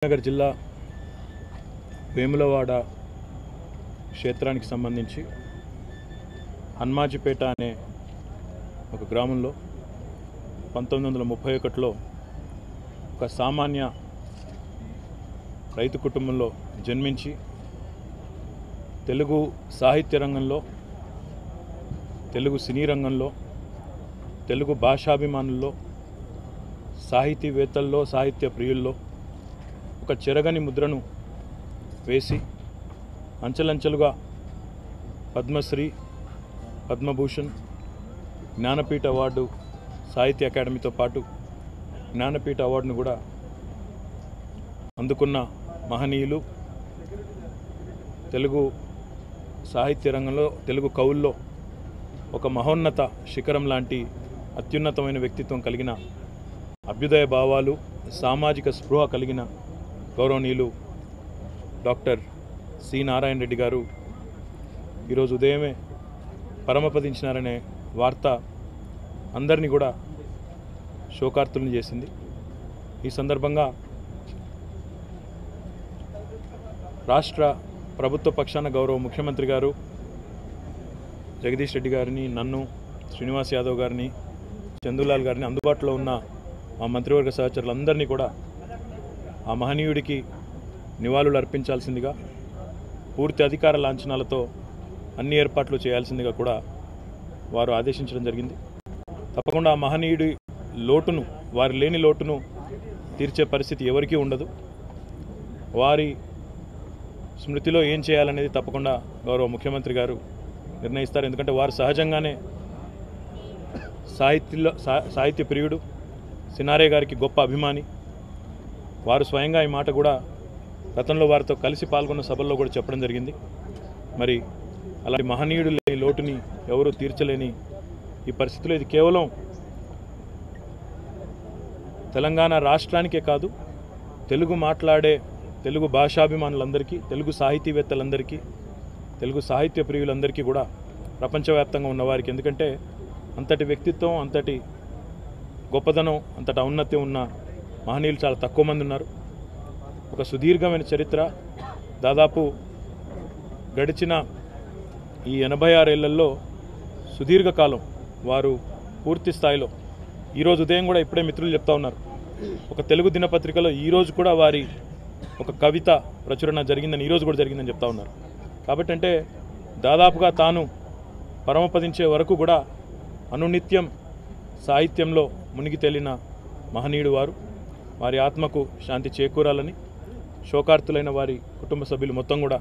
నగర్ జిల్లా వేములవాడ క్షేత్రానికి సంబంధించి హన్మాజిపేట అనే ఒక గ్రామంలో 1931లో ఒక సామాన్య రైతు కుటుంబంలో జన్మించి తెలుగు సాహిత్య రంగంలో, తెలుగు సినీ రంగంలో, తెలుగు భాషాభిమానుల్లో, సాహితీవేత్తల్లో, సాహిత్య ప్రియుల్లో ఒక చెరగని ముద్రను వేసి అంచెలంచెలుగా పద్మశ్రీ, పద్మభూషణ్, జ్ఞానపీఠ అవార్డు, సాహిత్య అకాడమీతో పాటు జ్ఞానపీఠ అవార్డును కూడా అందుకున్న మహనీయులు. తెలుగు సాహిత్య రంగంలో, తెలుగు కవుల్లో ఒక మహోన్నత శిఖరం లాంటి అత్యున్నతమైన వ్యక్తిత్వం కలిగిన, అభ్యుదయ భావాలు, సామాజిక స్పృహ కలిగిన గౌరవనీయులు డాక్టర్ సి నారాయణ రెడ్డి గారు ఈరోజు ఉదయమే పరమపదించినారనే వార్త అందరినీ కూడా శోకార్తులను చేసింది. ఈ సందర్భంగా రాష్ట్ర ప్రభుత్వ పక్షాన గౌరవ ముఖ్యమంత్రి గారు జగదీష్ రెడ్డి గారిని, నన్ను, శ్రీనివాస్ యాదవ్ గారిని, చందులాల్ గారిని, అందుబాటులో ఉన్న మా మంత్రివర్గ సహచరులందరినీ కూడా ఆ మహనీయుడికి నివాళులు అర్పించాల్సిందిగా, పూర్తి అధికార లాంఛనాలతో అన్ని ఏర్పాట్లు చేయాల్సిందిగా కూడా వారు ఆదేశించడం జరిగింది. తప్పకుండా ఆ మహనీయుడి లోటును, వారి లేని లోటును తీర్చే పరిస్థితి ఎవరికీ ఉండదు. వారి స్మృతిలో ఏం చేయాలనేది తప్పకుండా గౌరవ ముఖ్యమంత్రి గారు నిర్ణయిస్తారు. ఎందుకంటే వారు సహజంగానే సాహిత్య ప్రియుడు, సినారే గారికి గొప్ప అభిమాని. వారు స్వయంగా ఈ మాట కూడా గతంలో వారితో కలిసి పాల్గొన్న సభల్లో కూడా చెప్పడం జరిగింది. మరి అలాంటి మహనీయుడు లేని లోటుని ఎవరూ తీర్చలేని ఈ పరిస్థితిలో ఇది కేవలం తెలంగాణ రాష్ట్రానికే కాదు, తెలుగు మాట్లాడే తెలుగు భాషాభిమానులందరికీ, తెలుగు సాహితీవేత్తలందరికీ, తెలుగు సాహిత్య ప్రియులందరికీ కూడా, ప్రపంచవ్యాప్తంగా ఉన్నవారికి. ఎందుకంటే అంతటి వ్యక్తిత్వం, అంతటి గొప్పదనం, అంతటి ఔన్నత్యం ఉన్న మహనీయులు చాలా తక్కువ మంది ఉన్నారు. ఒక సుదీర్ఘమైన చరిత్ర, దాదాపు గడిచిన ఈ 86 ఏళ్లలో సుదీర్ఘకాలం వారు పూర్తి స్థాయిలో, ఈరోజు ఉదయం కూడా ఇప్పుడే మిత్రులు చెప్తా ఉన్నారు, ఒక తెలుగు దినపత్రికలో ఈరోజు కూడా వారి ఒక కవిత ప్రచురణ జరిగిందని, ఈరోజు కూడా జరిగిందని చెప్తా ఉన్నారు. కాబట్టి అంటే దాదాపుగా తాను పరమపదించే వరకు కూడా అనునిత్యం సాహిత్యంలో మునిగి తేలిన మహనీయుడు వారు. వారి ఆత్మకు శాంతి చేకూరాలని, శోకార్తులైన వారి కుటుంబ సభ్యులు మొత్తం కూడా,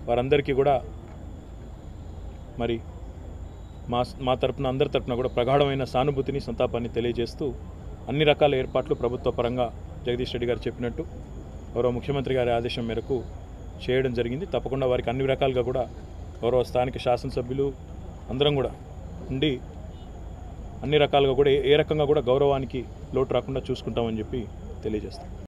వారందరికీ కూడా మరి మా తరపున, అందరి తరపున కూడా ప్రగాఢమైన సానుభూతిని, సంతాపాన్ని తెలియజేస్తూ అన్ని రకాల ఏర్పాట్లు ప్రభుత్వ పరంగా జగదీష్ రెడ్డి గారు చెప్పినట్టు గౌరవ ముఖ్యమంత్రి గారి ఆదేశం మేరకు చేయడం జరిగింది. తప్పకుండా వారికి అన్ని రకాలుగా కూడా గౌరవ స్థానిక శాసనసభ్యులు అందరం కూడా ఉండి అన్ని రకాలుగా కూడా ఏ రకంగా కూడా గౌరవానికి లోటు రాకుండా చూసుకుంటామని చెప్పి తెలియజేస్తాం.